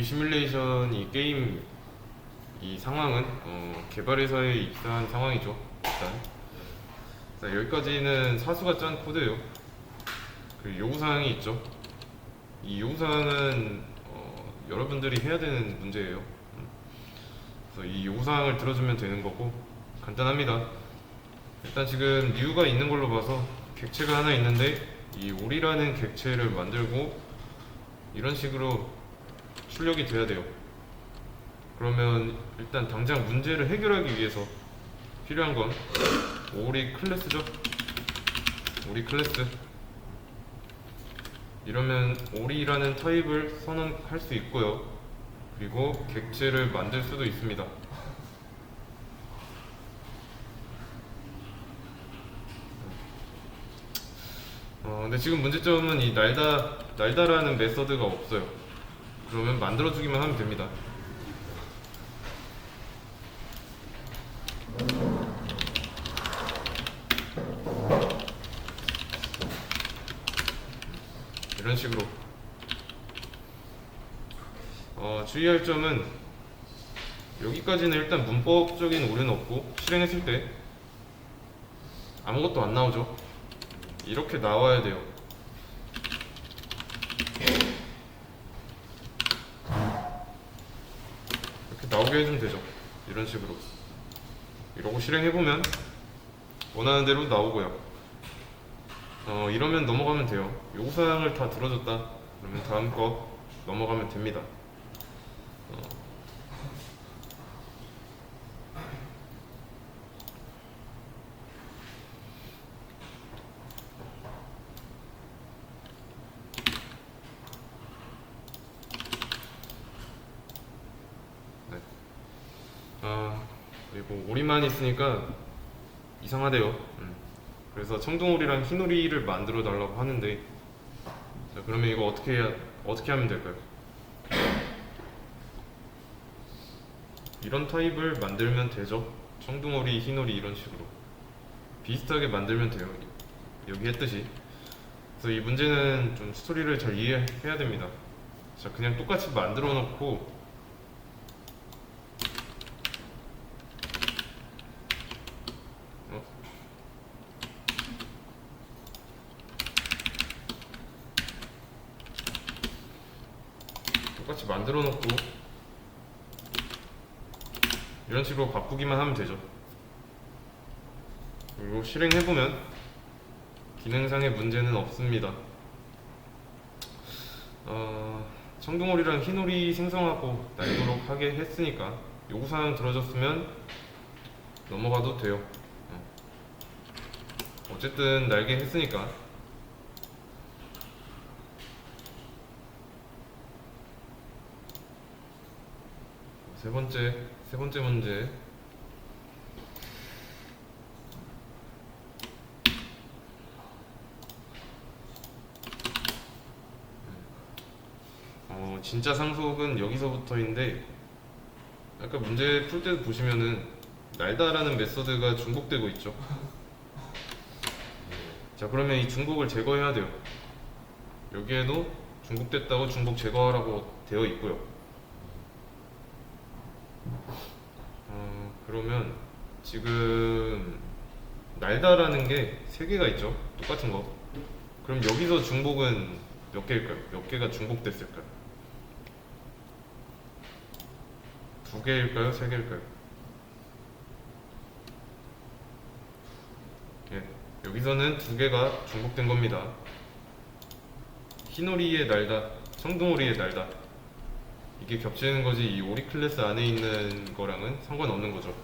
시뮬레이션 이 게임 이 상황은 개발회사에 입사한 상황이죠. 일단 자, 여기까지는 사수가 짠 코드예요. 그 요구사항이 있죠. 이 요구사항은 여러분들이 해야 되는 문제예요. 그래서 이 요구사항을 들어주면 되는 거고 간단합니다. 일단 지금 뉴가 있는 걸로 봐서 객체가 하나 있는데 이 올이라는 객체를 만들고 이런 식으로 출력이 돼야 돼요. 그러면 일단 당장 문제를 해결하기 위해서 필요한 건 올이 클래스죠. 올이 클래스. 이러면 올이라는 타입을 선언할 수 있고요. 그리고 객체를 만들 수도 있습니다. 근데 지금 문제점은 이 날다라는 메서드가 없어요. 그러면 만들어주기만 하면 됩니다. 이런 식으로 주의할 점은 여기까지는 일단 문법적인 오류는 없고 실행했을 때 아무것도 안 나오죠. 이렇게 나와야 돼요. 이렇게 나오게 해주면 되죠. 이런 식으로 이러고 실행해보면 원하는 대로 나오고요. 이러면 넘어가면 돼요. 요구사항을 다 들어줬다 그러면 다음 거 넘어가면 됩니다. 네. 그리고 오리만 있으니까 이상하대요. 그래서 청둥오리랑 흰오리를 만들어 달라고 하는데, 자, 그러면 이거 어떻게 하면 될까요? 이런 타입을 만들면 되죠. 청둥오리, 흰오리 이런 식으로 비슷하게 만들면 돼요. 여기 했듯이. 그래서 이 문제는 좀 스토리를 잘 이해해야 됩니다. 자, 그냥 똑같이 만들어 놓고 똑같이 만들어 놓고 이런 식으로 바꾸기만 하면 되죠. 그리고 실행해보면 기능상의 문제는 없습니다. 청둥오리랑 흰오리 생성하고 날도록 하게 했으니까 요구사항 들어줬으면 넘어가도 돼요. 어쨌든 날개 했으니까. 세 번째 문제. 진짜 상속은 여기서부터인데, 아까 문제 풀 때 보시면은 날다라는 메서드가 중복되고 있죠. 자, 그러면 이 중복을 제거해야 돼요. 여기에도 중복됐다고 중복 제거하라고 되어 있고요. 그러면 지금 날다라는 게 3개가 있죠. 똑같은 거. 그럼 여기서 중복은 몇 개일까요? 몇 개가 중복됐을까요? 2개일까요? 3개일까요? 예, 여기서는 2개가 중복된 겁니다. 흰오리의 날다, 청둥오리의 날다. 이게 겹치는 거지 이 오리 클래스 안에 있는 거랑은 상관없는 거죠.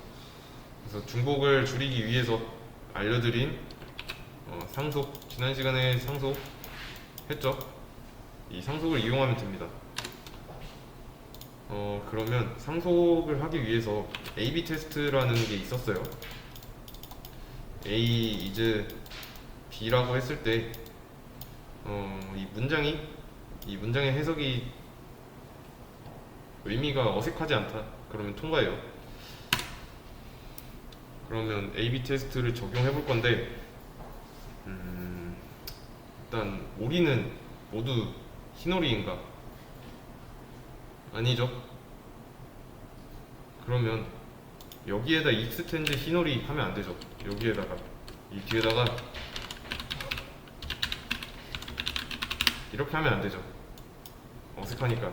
그래서 중복을 줄이기 위해서 알려드린 상속, 지난 시간에 상속 했죠. 이 상속을 이용하면 됩니다. 그러면 상속을 하기 위해서 A/B 테스트라는 게 있었어요. A is B라고 했을 때 이 문장의 해석이 의미가 어색하지 않다. 그러면 통과해요. 그러면 A/B 테스트를 적용해 볼 건데, 일단 오리는 모두 흰오리인가? 아니죠. 그러면 여기에다 익스텐드 히노리 하면 안 되죠. 여기에다가 이 뒤에다가 이렇게 하면 안 되죠. 어색하니까.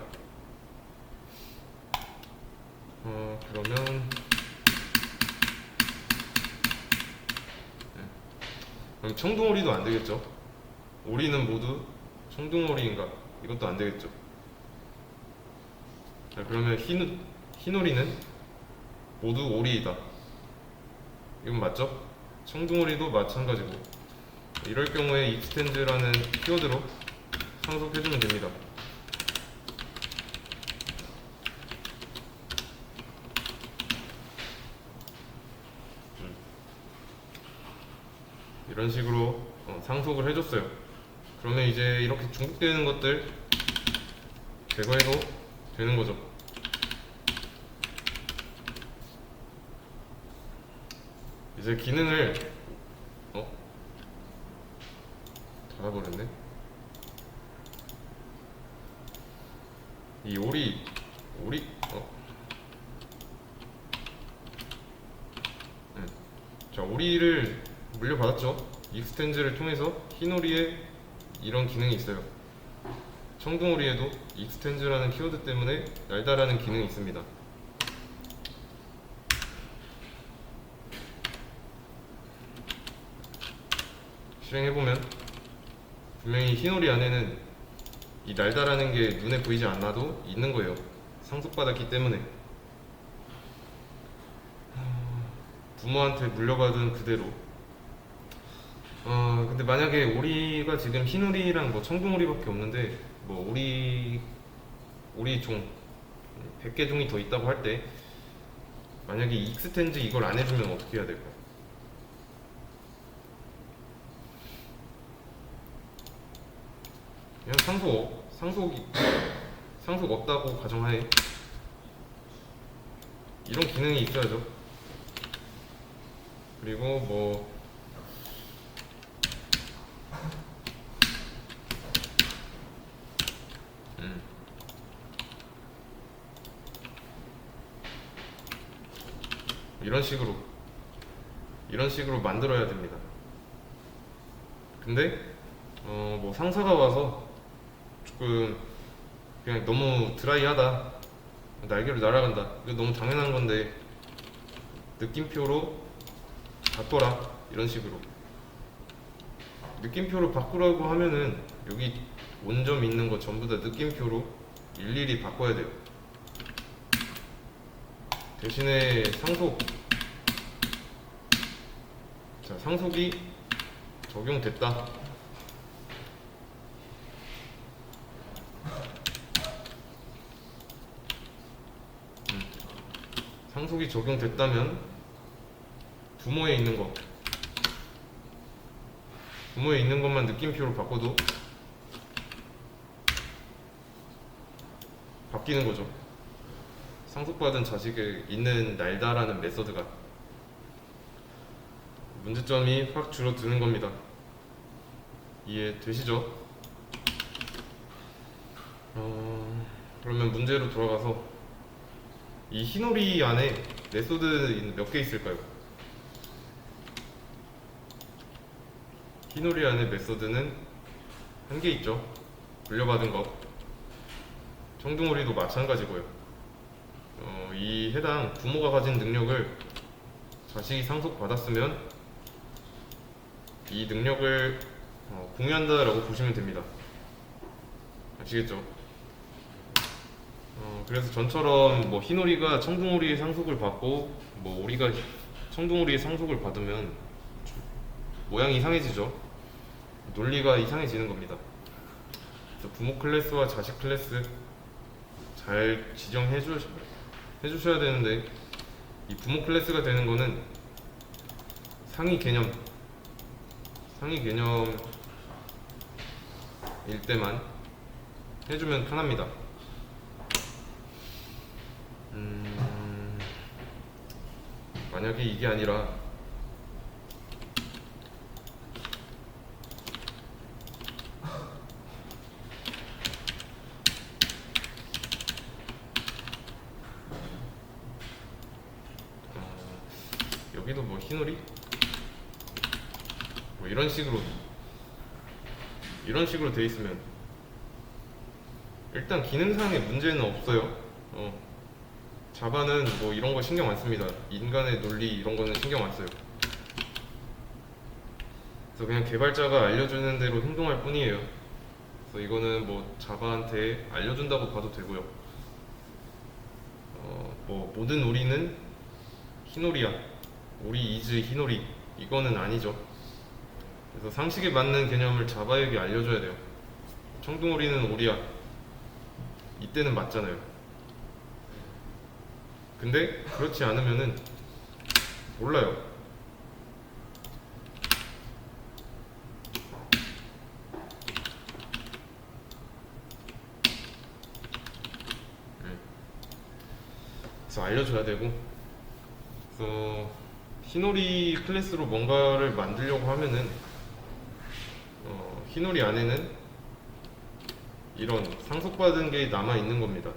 그러면 그럼 청둥오리도 안 되겠죠. 오리는 모두 청둥오리인가? 이것도 안 되겠죠. 자, 그러면 흰오리는 모두 오리이다. 이건 맞죠? 청둥오리도 마찬가지고. 이럴 경우에 익스텐드라는 키워드로 상속해주면 됩니다. 이런 식으로 상속을 해줬어요. 그러면 이제 이렇게 중복되는 것들 제거해도 되는 거죠. 이제 기능을 닫아버렸네. 이 오리 자, 오리를 물려받았죠. 익스텐즈를 통해서 흰오리에 이런 기능이 있어요. 청둥오리에도 익스텐즈라는 키워드 때문에 날다라는 기능이 있습니다. 실행해보면 분명히 흰오리 안에는 이 날다라는 게 눈에 보이지 않아도 있는 거예요. 상속받았기 때문에. 부모한테 물려받은 그대로. 근데 만약에 오리가 지금 흰오리랑 뭐 청둥오리밖에 없는데 뭐 오리 종 100개 종이 더 있다고 할 때 만약에 익스텐즈 이걸 안 해주면 어떻게 해야 될까요? 그냥 상속 없다고 가정하에 이런 기능이 있어야죠. 그리고 뭐 이런 식으로 만들어야 됩니다. 근데 뭐 상사가 와서 조금 그냥 너무 드라이하다, 날개로 날아간다, 이거 너무 당연한 건데 느낌표로 바꿔라, 이런 식으로. 느낌표로 바꾸라고 하면은 여기 원점 있는 거 전부 다 느낌표로 일일이 바꿔야 돼요. 대신에 상속이 적용됐다. 상속이 적용됐다면 부모에 있는 것만 느낌표로 바꿔도 바뀌는 거죠. 상속받은 자식에 있는 날다라는 메서드가 문제점이 확 줄어드는 겁니다. 이해되시죠? 그러면 문제로 돌아가서 이 흰오리 안에 메소드 몇 개 있을까요? 흰오리 안에 메소드는 한 개 있죠. 물려받은 거. 청둥오리도 마찬가지고요. 이 해당 부모가 가진 능력을 자식이 상속받았으면 이 능력을 공유한다라고 보시면 됩니다. 아시겠죠? 그래서 전처럼 뭐 흰오리가 청둥오리의 상속을 받고 뭐 오리가 청둥오리의 상속을 받으면 모양이 이상해지죠. 논리가 이상해지는 겁니다. 그래서 부모 클래스와 자식 클래스 잘 지정해 주셔야 되는데, 이 부모 클래스가 되는 거는 상위 개념일 때만 해주면 편합니다. 만약에 이게 아니라 여기도 뭐 흰오리 뭐 이런 식으로 돼 있으면 일단 기능상의 문제는 없어요. 자바는 뭐 이런 거 신경 안 씁니다. 인간의 논리 이런 거는 신경 안 써요. 그래서 그냥 개발자가 알려주는 대로 행동할 뿐이에요. 그래서 이거는 뭐 자바한테 알려준다고 봐도 되고요. 뭐 모든 오리는 흰오리야, 오리 이즈 흰오리, 이거는 아니죠. 그래서 상식에 맞는 개념을 자바에게 알려줘야 돼요. 청둥오리는 오리야, 이때는 맞잖아요. 근데 그렇지 않으면은 몰라요. 그래서 알려줘야 되고, 그래서 흰오리 클래스로 뭔가를 만들려고 하면은 흰오리 안에는 이런 상속받은 게 남아 있는 겁니다.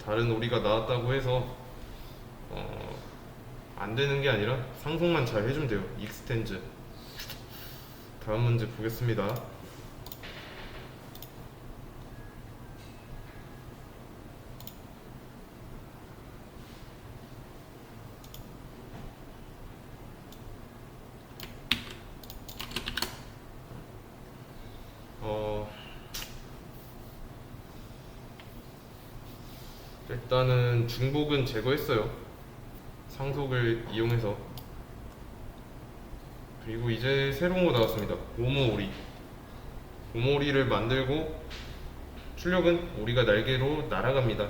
다른 오리가 나왔다고 해서 안 되는 게 아니라 상속만 잘 해주면 돼요. 익스텐즈. 다음 문제 보겠습니다. 일단은 중복은 제거했어요. 상속을 이용해서. 그리고 이제 새로운 거 나왔습니다. 고무오리. 고무오리를 만들고 출력은 오리가 날개로 날아갑니다.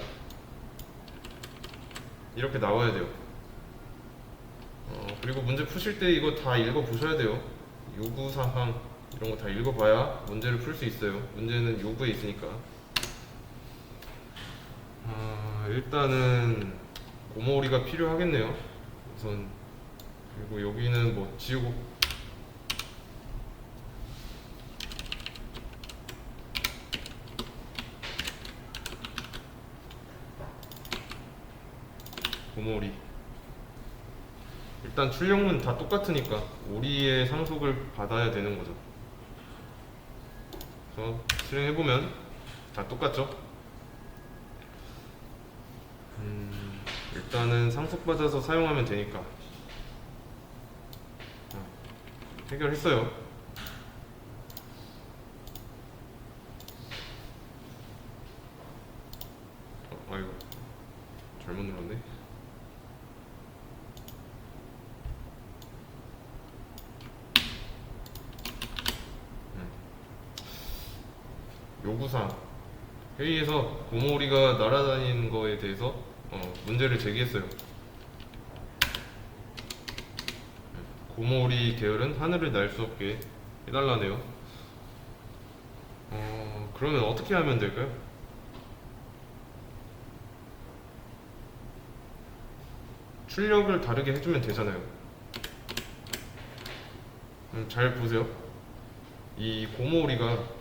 이렇게 나와야 돼요. 그리고 문제 푸실 때 이거 다 읽어보셔야 돼요. 요구사항 이런 거 다 읽어봐야 문제를 풀 수 있어요. 문제는 요구에 있으니까. 일단은 고무오리가 필요하겠네요. 우선. 그리고 여기는 뭐 지우고, 고무오리. 일단 출력문 다 똑같으니까 오리의 상속을 받아야 되는 거죠. 그래서 실행해보면 다 똑같죠. 일단은 상속받아서 사용하면 되니까 해결했어요. 아이고 잘못 눌렀네. 요구사항. 회의에서 고모오리가 날아다니는 거에 대해서 문제를 제기했어요. 고모오리 계열은 하늘을 날 수 없게 해달라네요. 그러면 어떻게 하면 될까요? 출력을 다르게 해주면 되잖아요. 잘 보세요. 이 고모오리가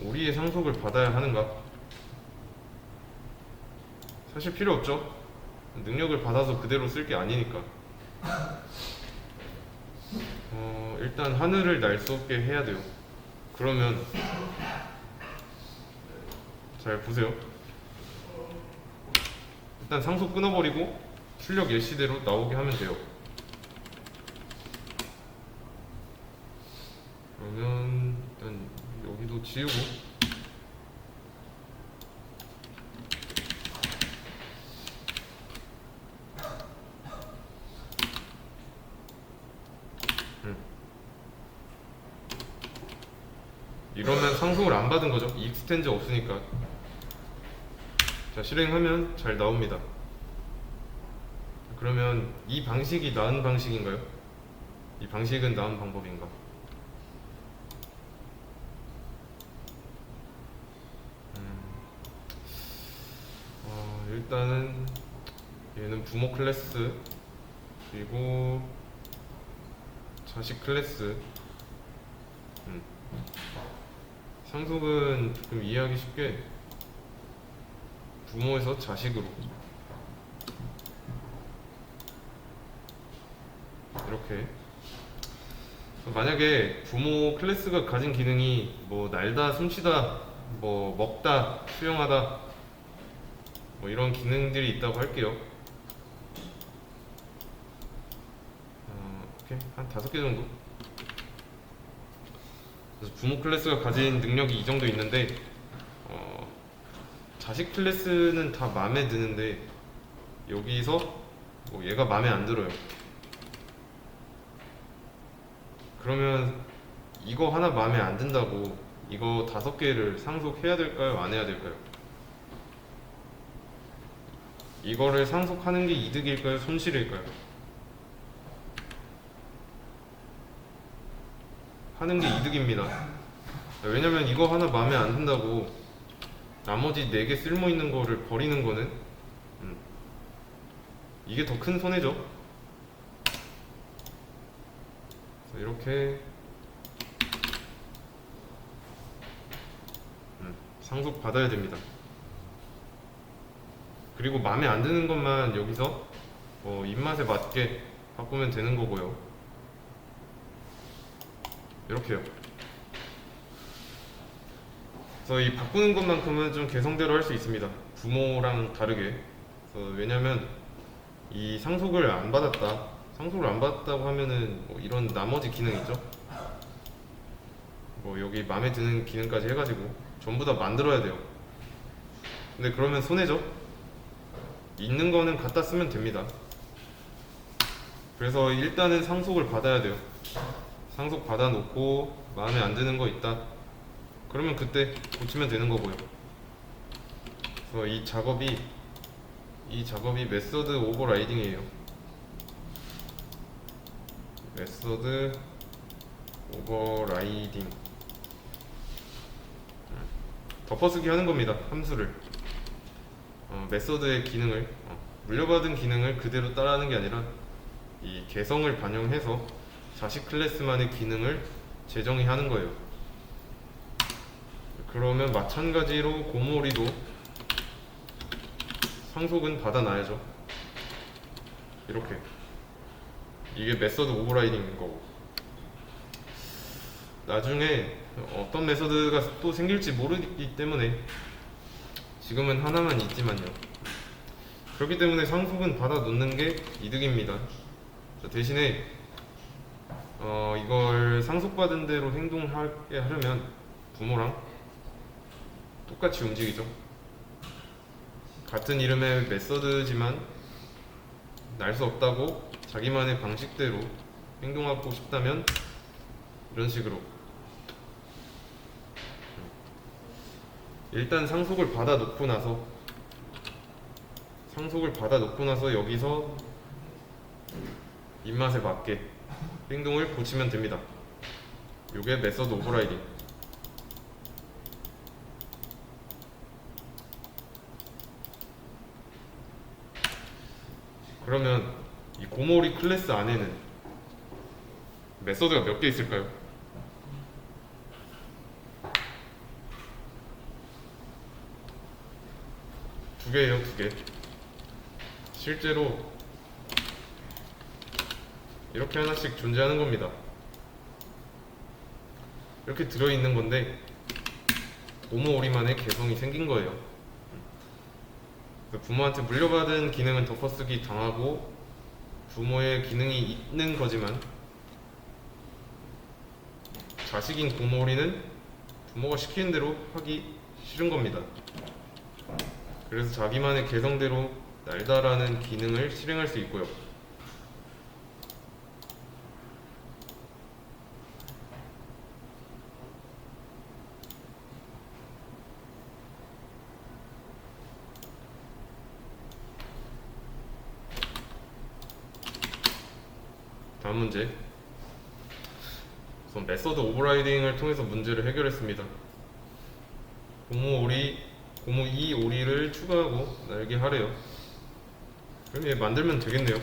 오리의 상속을 받아야 하는가? 사실 필요 없죠. 능력을 받아서 그대로 쓸 게 아니니까. 일단 하늘을 날 수 없게 해야 돼요. 그러면 잘 보세요. 일단 상속 끊어버리고 출력 예시대로 나오게 하면 돼요. 그러면 일단 여기도 지우고, 이러면 상속을 안 받은 거죠. 익스텐즈 없으니까. 자, 실행하면 잘 나옵니다. 그러면 이 방식이 나은 방식인가요? 이 방식은 나은 방법인가? 일단은 얘는 부모 클래스, 그리고 자식 클래스. 상속은 조금 이해하기 쉽게 부모에서 자식으로, 이렇게. 만약에 부모 클래스가 가진 기능이 뭐 날다, 숨쉬다, 뭐 먹다, 수영하다, 뭐 이런 기능들이 있다고 할게요. 이렇게 한 5개 정도. 그래서 부모 클래스가 가진 능력이 이 정도 있는데, 자식 클래스는 다 마음에 드는데 여기서 뭐 얘가 마음에 안 들어요. 그러면 이거 하나 마음에 안 든다고 이거 5개를 상속해야 될까요? 안 해야 될까요? 이거를 상속하는 게 이득일까요? 손실일까요? 하는 게 이득입니다. 왜냐면 이거 하나 마음에 안 든다고 나머지 4개 쓸모 있는 거를 버리는 거는 이게 더 큰 손해죠. 그래서 이렇게 상속 받아야 됩니다. 그리고 마음에 안 드는 것만 여기서 입맛에 맞게 바꾸면 되는 거고요. 이렇게요. 그래서 이 바꾸는 것만큼은 좀 개성대로 할 수 있습니다. 부모랑 다르게. 그래서 왜냐면 이 상속을 안 받았다고 하면은 뭐 이런 나머지 기능 있죠. 뭐 여기 마음에 드는 기능까지 해가지고 전부 다 만들어야 돼요. 근데 그러면 손해죠. 있는 거는 갖다 쓰면 됩니다. 그래서 일단은 상속을 받아야 돼요. 상속 받아놓고 마음에 안 드는 거 있다. 그러면 그때 고치면 되는 거고요. 그래서 이 작업이 메서드 오버라이딩이에요. 메서드 오버라이딩. 덮어쓰기 하는 겁니다. 함수를. 메서드의 기능을 물려받은 기능을 그대로 따라하는 게 아니라 이 개성을 반영해서 자식 클래스만의 기능을 재정의 하는 거예요. 그러면 마찬가지로 고모리도 상속은 받아놔야죠. 이렇게. 이게 메서드 오버라이딩인 거고. 나중에 어떤 메서드가 또 생길지 모르기 때문에 지금은 하나만 있지만요. 그렇기 때문에 상속은 받아놓는 게 이득입니다. 대신에 이걸 상속받은 대로 행동하게 하려면 부모랑 똑같이 움직이죠. 같은 이름의 메서드지만 날 수 없다고 자기만의 방식대로 행동하고 싶다면 이런 식으로 일단 상속을 받아놓고 나서 여기서 입맛에 맞게 행동을 고치면 됩니다. 이게 메서드 오버라이딩. 그러면 이 고모리 클래스 안에는 메서드가 몇 개 있을까요? 2개예요, 2개. 실제로 이렇게 하나씩 존재하는 겁니다. 이렇게 들어있는 건데 고모오리만의 개성이 생긴 거예요. 부모한테 물려받은 기능은 덮어쓰기 당하고 부모의 기능이 있는 거지만 자식인 고모리는 부모가 시키는 대로 하기 싫은 겁니다. 그래서 자기만의 개성대로 날다라는 기능을 실행할 수 있고요. 다음 문제. 우선 메서드 오버라이딩을 통해서 문제를 해결했습니다. 고모 2 오리를 추가하고 날게 하래요. 그럼 얘 만들면 되겠네요.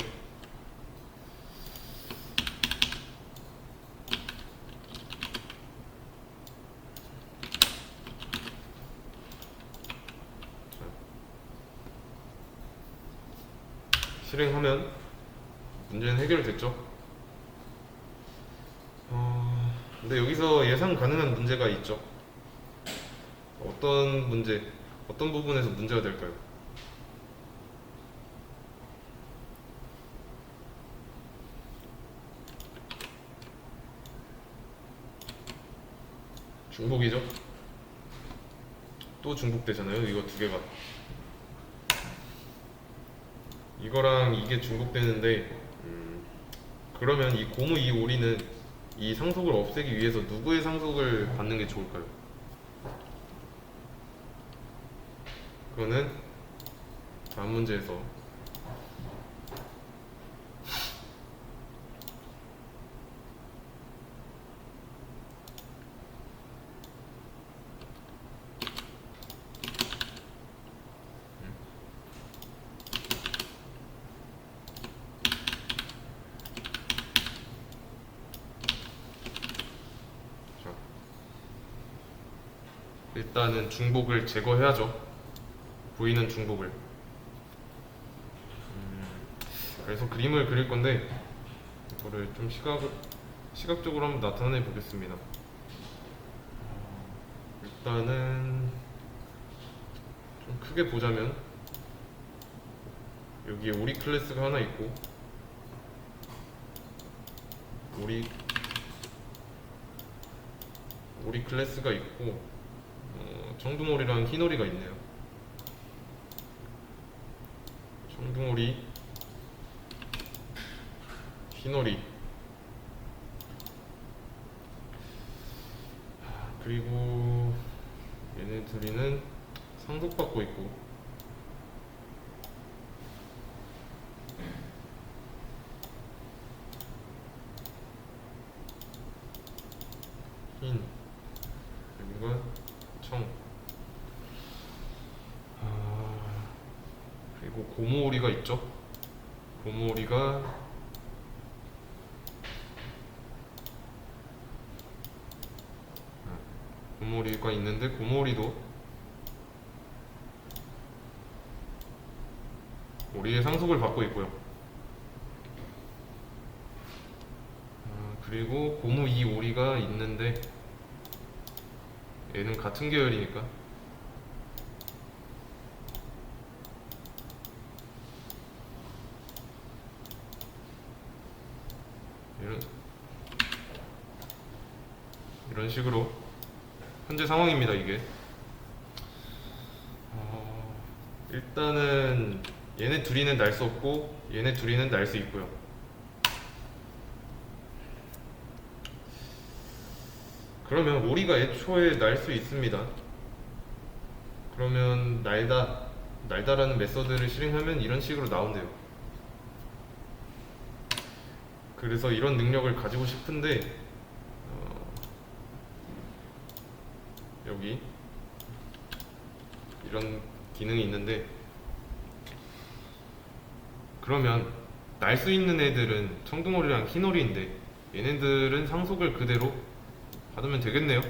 실행하면 문제는 해결됐죠. 근데 여기서 예상 가능한 문제가 있죠. 어떤 문제, 어떤 부분에서 문제가 될까요? 중복이죠? 또 중복되잖아요. 이거 두 개가. 이거랑 이게 중복되는데, 그러면 이 고무 이 오리는 이 상속을 없애기 위해서 누구의 상속을 받는 게 좋을까요? 그거는 다음 문제에서 자, 일단은 중복을 제거해야죠. 보이는 중복을. 그래서 그림을 그릴 건데 이거를 좀 시각적으로 한번 나타내 보겠습니다. 일단은 좀 크게 보자면 여기에 오리 클래스가 하나 있고 오리 클래스가 있고 청둥오리랑 흰오리가 있네요. 청둥오리, 흰오리. 그리고 얘네 둘이는 상속받고 있고 흰, 여기가 청. 그리고 고무오리가 있죠. 고무오리가 있는데 고무오리도 오리의 상속을 받고 있고요. 그리고 고무 이 오리가 있는데 얘는 같은 계열이니까 이런 식으로 현재 상황입니다. 이게 일단은 얘네 둘이는 날 수 없고 얘네 둘이는 날 수 있고요. 그러면 오리가 애초에 날 수 있습니다. 그러면 날다라는 메서드를 실행하면 이런 식으로 나온대요. 그래서 이런 능력을 가지고 싶은데 여기 이런 기능이 있는데 그러면 날 수 있는 애들은 청둥오리랑 흰오리인데 얘네들은 상속을 그대로 받으면 되겠네요.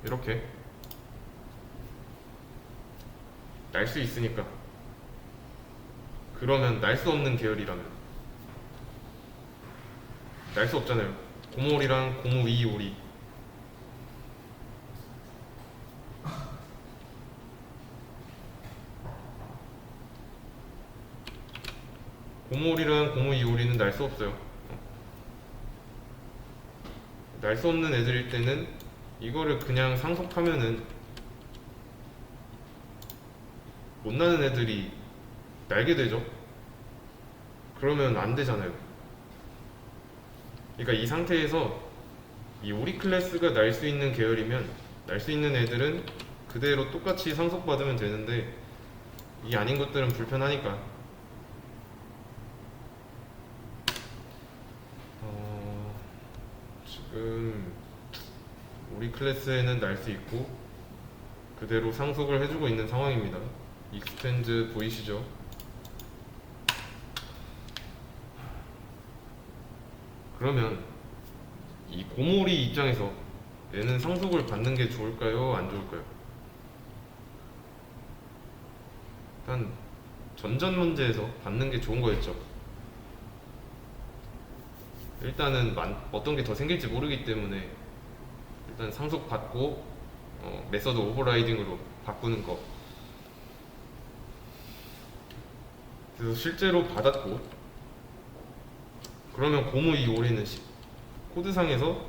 이렇게 날 수 있으니까. 그러면 날 수 없는 계열이라면 날 수 없잖아요. 고무오리랑 고무 위 오리. 고무오리랑 고무 위 오리는 날 수 없어요. 날 수 없는 애들일 때는 이거를 그냥 상속하면은 못 나는 애들이 날게 되죠. 그러면 안 되잖아요. 그러니까 이 상태에서 이 오리 클래스가 날 수 있는 계열이면 날 수 있는 애들은 그대로 똑같이 상속받으면 되는데 이 아닌 것들은 불편하니까 지금 오리 클래스에는 날 수 있고 그대로 상속을 해주고 있는 상황입니다. 익스텐드 보이시죠? 그러면 이 고모리 입장에서 얘는 상속을 받는 게 좋을까요? 안 좋을까요? 일단 전전 문제에서 받는 게 좋은 거였죠. 일단은 어떤 게 더 생길지 모르기 때문에 일단 상속 받고 메서드 오버라이딩으로 바꾸는 거. 그래서 실제로 받았고, 그러면 고무 이 오리는 코드상에서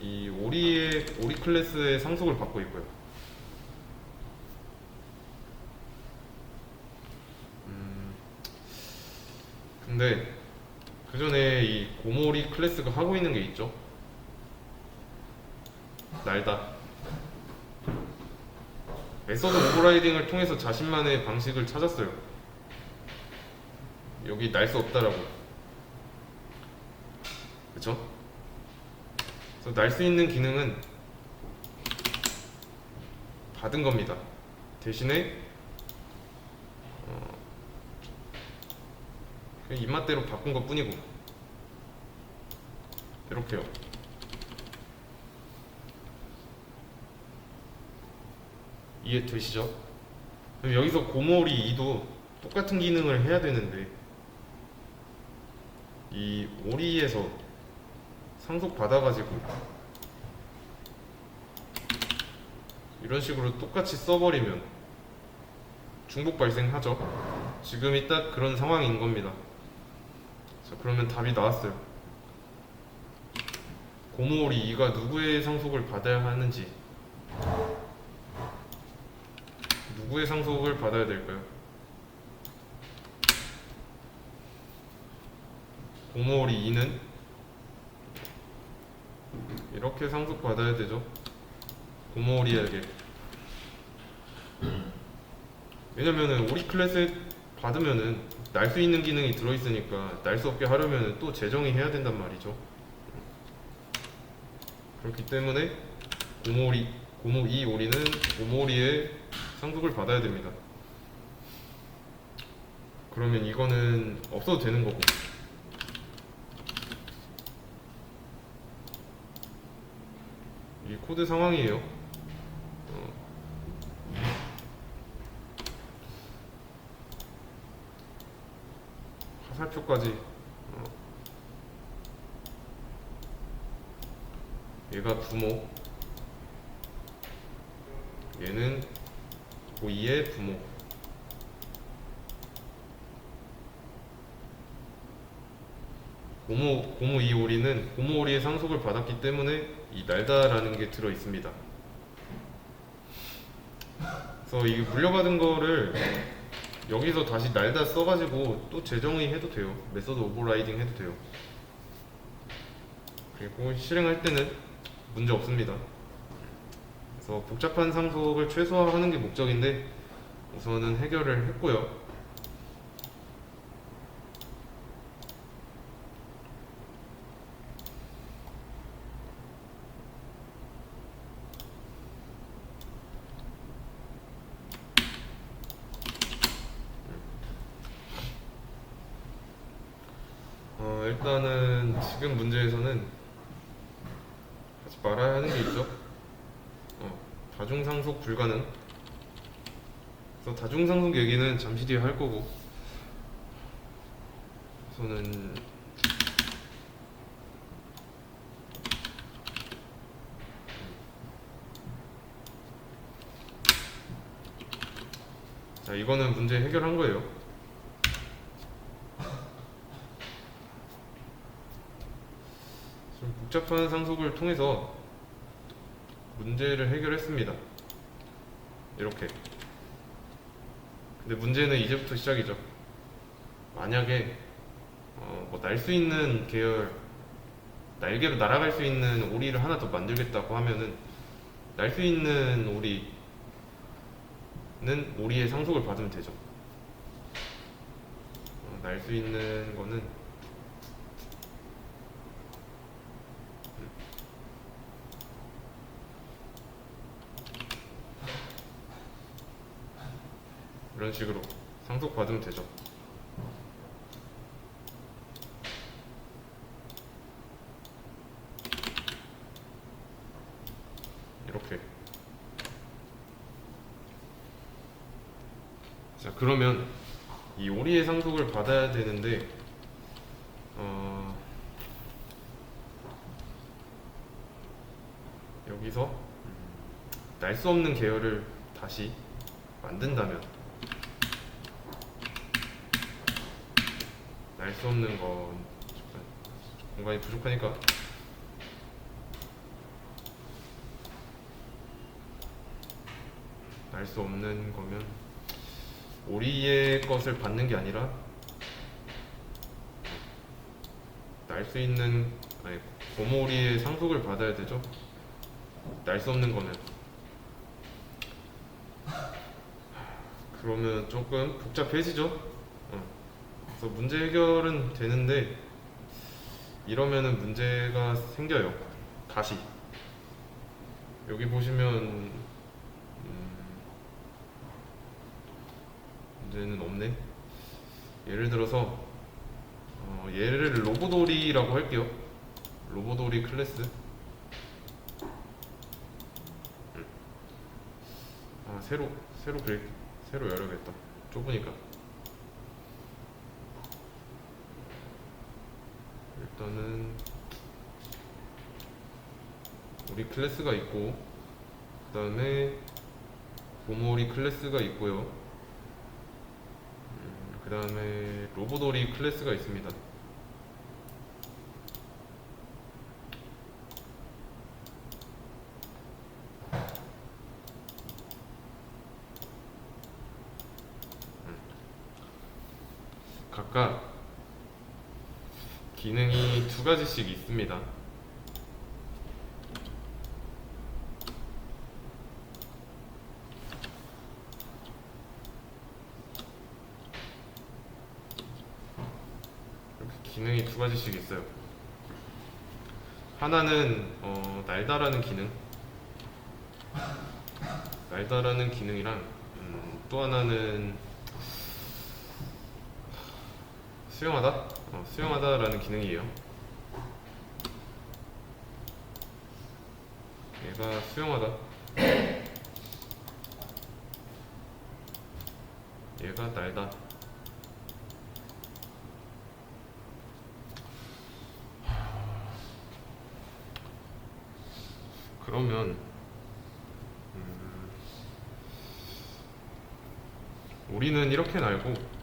이 오리 클래스의 상속을 받고 있고요. 근데 그 전에 이 고모리 클래스가 하고 있는 게 있죠. 날다. 메서드 오버라이딩을 통해서 자신만의 방식을 찾았어요. 여기 날 수 없다라고. 그쵸? 그래서 날 수 있는 기능은 받은 겁니다. 대신에 그냥 입맛대로 바꾼 것 뿐이고. 이렇게요. 이해되시죠? 그럼 여기서 고모리 2도 똑같은 기능을 해야 되는데 이 오리에서 상속 받아가지고 이런 식으로 똑같이 써버리면 중복 발생하죠. 지금이 딱 그런 상황인 겁니다. 자, 그러면 답이 나왔어요. 고모오리 2가 누구의 상속을 받아야 하는지, 누구의 상속을 받아야 될까요? 고모오리 2는 이렇게 상속 받아야 되죠. 고모오리에게. 왜냐면은 오리 클래스 받으면은 날 수 있는 기능이 들어있으니까 날 수 없게 하려면은 또 재정의 해야 된단 말이죠. 그렇기 때문에 고모 2 오리는 고모오리의 상속을 받아야 됩니다. 그러면 이거는 없어도 되는 거고. 이 코드 상황이에요. 화살표까지. 얘가 부모, 얘는 고2의 부모. 고모 2 오리는 고모 오리의 상속을 받았기 때문에 이 날다라는 게 들어 있습니다. 그래서 이 물려받은 거를 여기서 다시 날다 써가지고 또 재정의 해도 돼요. 메서드 오버라이딩 해도 돼요. 그리고 실행할 때는 문제 없습니다. 그래서 복잡한 상속을 최소화하는 게 목적인데 우선은 해결을 했고요. 일단은 지금 문제에서는 하지 말아야 하는 게 있죠. 다중상속 불가능. 그래서 다중상속 얘기는 잠시 뒤에 할 거고, 우선은 자, 이거는 문제 해결한 거예요. 좀 복잡한 상속을 통해서 문제를 해결했습니다. 이렇게. 근데 문제는 이제부터 시작이죠. 만약에 뭐 날 수 있는 계열, 날개로 날아갈 수 있는 오리를 하나 더 만들겠다고 하면은 날 수 있는 오리는 오리의 상속을 받으면 되죠. 날 수 있는 거는 이런 식으로 상속 받으면 되죠. 이렇게. 자, 그러면 이 오리의 상속을 받아야 되는데 여기서 날 수 없는 계열을 다시 만든다면, 날 수 없는 건 공간이 부족하니까 날 수 없는 거면 오리의 것을 받는 게 아니라 날 수 있는, 아니, 고모리의 상속을 받아야 되죠. 날 수 없는 거면. 그러면 조금 복잡해지죠. 그래서 문제 해결은 되는데 이러면은 문제가 생겨요. 다시 여기 보시면 문제는 없네. 예를 들어서 얘를 로보도리라고 할게요. 로보도리 클래스. 새로 그릴게. 새로 열어야겠다. 좁으니까. 일단은 우리 클래스가 있고, 그 다음에 고모리 클래스가 있고요. 그 다음에 로보도리 클래스가 있습니다. 각각 기능이 두 가지씩 있습니다. 이렇게 기능이 두 가지씩 있어요. 하나는 날다라는 기능, 날다라는 기능이랑 또 하나는 수영하다? 수영하다라는 기능이에요. 얘가 수영하다, 얘가 날다. 그러면 우리는 이렇게 날고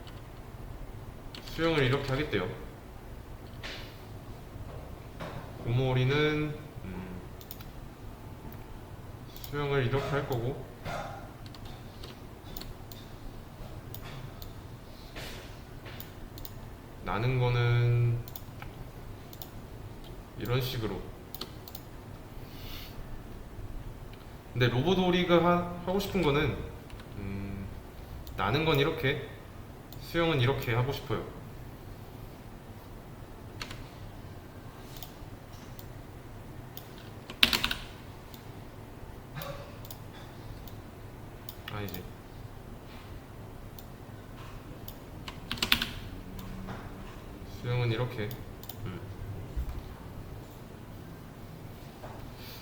수영을 이렇게 하겠대요. 고모리는 수영을 이렇게 할 거고, 나는 거는 이런 식으로. 근데 로보도리가 하고 싶은 거는 나는 건 이렇게, 수영은 이렇게 하고 싶어요. 아니지. 수영은 이렇게.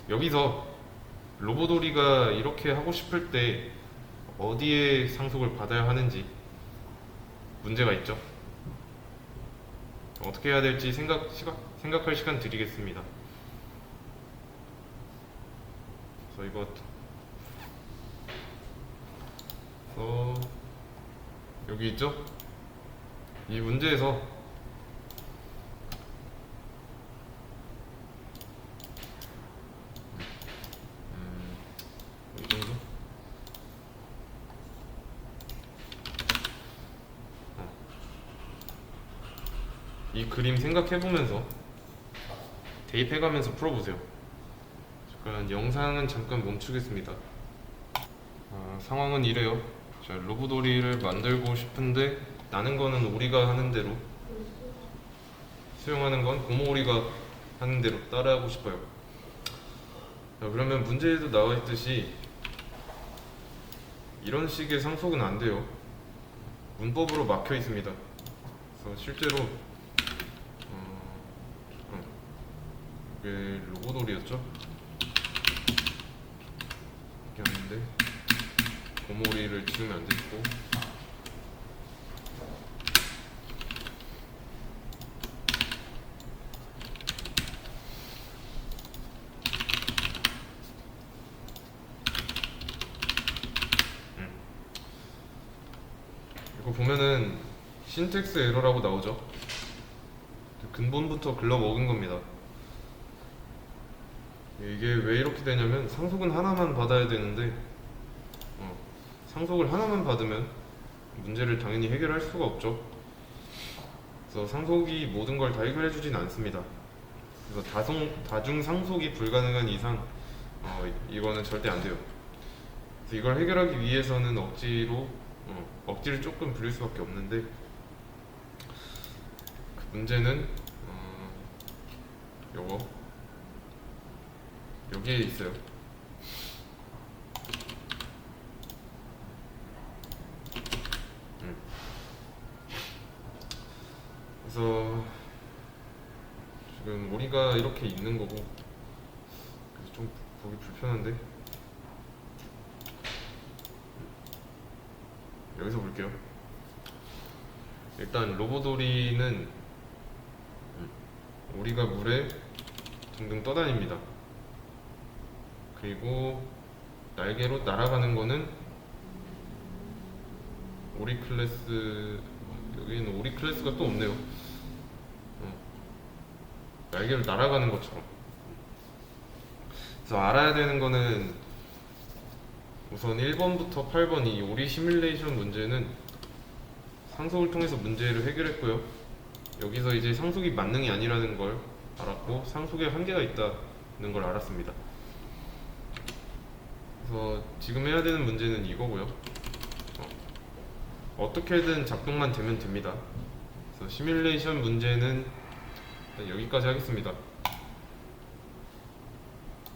여기서 로보도리가 이렇게 하고 싶을 때 어디에 상속을 받아야 하는지 문제가 있죠. 어떻게 해야 될지 생각할 시간 드리겠습니다. 그래서 여기 있죠? 이 문제에서 이 정도? 이 그림 생각해보면서 대입해가면서 풀어보세요. 잠깐 영상은 잠깐 멈추겠습니다. 상황은 이래요. 자, 로보도리를 만들고 싶은데 나는 거는 우리가 하는 대로, 수영하는 건 고모우리가 하는 대로 따라하고 싶어요. 자, 그러면 문제에도 나와 있듯이 이런 식의 상속은 안 돼요. 문법으로 막혀 있습니다. 그래서 실제로 이게 로보도리였죠? 이렇게 하는데 고모리를 지우면 안 되고, 이거 보면은 신텍스 에러라고 나오죠. 근본부터 글러 먹은 겁니다. 이게 왜 이렇게 되냐면 상속은 하나만 받아야 되는데 상속을 하나만 받으면 문제를 당연히 해결할 수가 없죠. 그래서 상속이 모든 걸 다 해결해 주진 않습니다. 그래서 다중 상속이 불가능한 이상 이거는 절대 안 돼요. 그래서 이걸 해결하기 위해서는 억지를 조금 부릴 수밖에 없는데, 그 문제는 요거 여기에 있어요. 그래서 지금 우리가 이렇게 있는 거고, 그래서 좀 보기 불편한데 여기서 볼게요. 일단 로보도리는 우리가 물에 둥둥 떠다닙니다. 그리고 날개로 날아가는 거는 오리클래스, 여기는 오리클래스가 또 없네요. 날개로 날아가는 것처럼. 그래서 알아야 되는 거는 우선 1번부터 8번 이 오리 시뮬레이션 문제는 상속을 통해서 문제를 해결했고요. 여기서 이제 상속이 만능이 아니라는 걸 알았고 상속에 한계가 있다는 걸 알았습니다. 그래서 지금 해야 되는 문제는 이거고요. 어떻게든 작동만 되면 됩니다. 그래서 시뮬레이션 문제는 여기까지 하겠습니다.